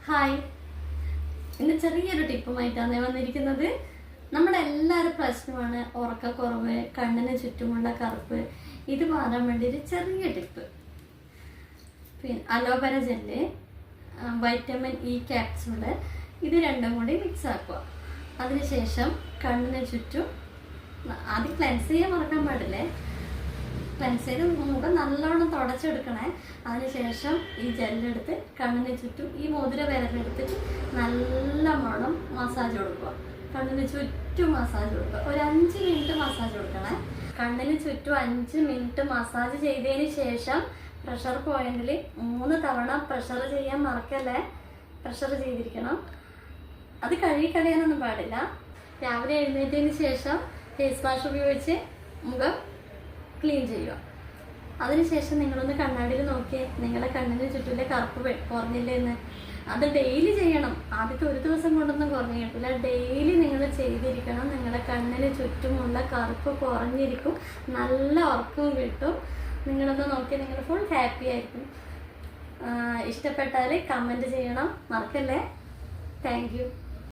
Hi, ഇന്ന് ചെറിയൊരു ടിപ്പുമായിട്ടാണ് വന്നിരിക്കുന്നത്. നമ്മുടെ എല്ലാവരും പ്രശ്നമാണ് ഉറക്കക്കുറവ്, കണ്ണിന് ചുറ്റുമുള്ള കറുപ്പ്. ഇത് മാറാൻ വേണ്ടി ഒരു ചെറിയ ടിപ്പ്. പിന്നെ aloe vera gel, vitamin E capsule, ഇത് രണ്ടും കൂടി മിക്സ് ആക്കുക. അതിനുശേഷം കണ്ണിന് ചുറ്റും ആദ്യം ക്ലെൻസ് ചെയ്യാൻ മറക്കാൻ പാടില്ലേ. ക്ലെൻസ് ചെയ്ത് മുഖം നല്ലോണം തുടച്ചെടുക്കണേ. അതിനുശേഷം ഈ ജെല്ലെടുത്ത് കണ്ണിന് ചുറ്റും ഈ മോതിര വിരലെടുത്തിട്ട് നല്ലവണ്ണം മസാജ് കൊടുക്കുക. കണ്ണിന് ചുറ്റും മസാജ് കൊടുക്കുക. ഒരു 5 മിനിറ്റ് മസാജ് കൊടുക്കണേ. കണ്ണിന് ചുറ്റും 5 മിനിറ്റ് മസാജ് ചെയ്തതിന് ശേഷം പ്രഷർ പോയിന്റിൽ 3 തവണ പ്രഷർ ചെയ്യാൻ മറക്കല്ലേ. പ്രഷർ ചെയ്തിരിക്കണം. അത് കഴുകിക്കളയാനൊന്നും പാടില്ല. രാവിലെ എഴുന്നേറ്റതിന് ശേഷം ഫേസ് വാഷ് ഉപയോഗിച്ച് മുഖം ക്ലീൻ ചെയ്യുക. അതിനുശേഷം നിങ്ങളൊന്ന് കണ്ണാടിയിൽ നോക്കിയേ, നിങ്ങളുടെ കണ്ണിന് ചുറ്റിലെ കറുപ്പ് കുറഞ്ഞില്ലേ എന്ന്. അത് ഡെയിലി ചെയ്യണം. ആദ്യത്തെ ഒരു ദിവസം കൊണ്ടൊന്നും കുറഞ്ഞു കിട്ടില്ല. ഡെയിലി നിങ്ങൾ ചെയ്തിരിക്കണം. നിങ്ങളുടെ കണ്ണിന് ചുറ്റുമുള്ള കറുപ്പ് കുറഞ്ഞിരിക്കും. നല്ല ഉറക്കവും കിട്ടും. നിങ്ങളൊന്ന് നോക്കി നിങ്ങൾ ഫുൾ ഹാപ്പി ആയിരിക്കും. ഇഷ്ടപ്പെട്ടാൽ കമൻറ്റ് ചെയ്യണം മറക്കല്ലേ. Thank you.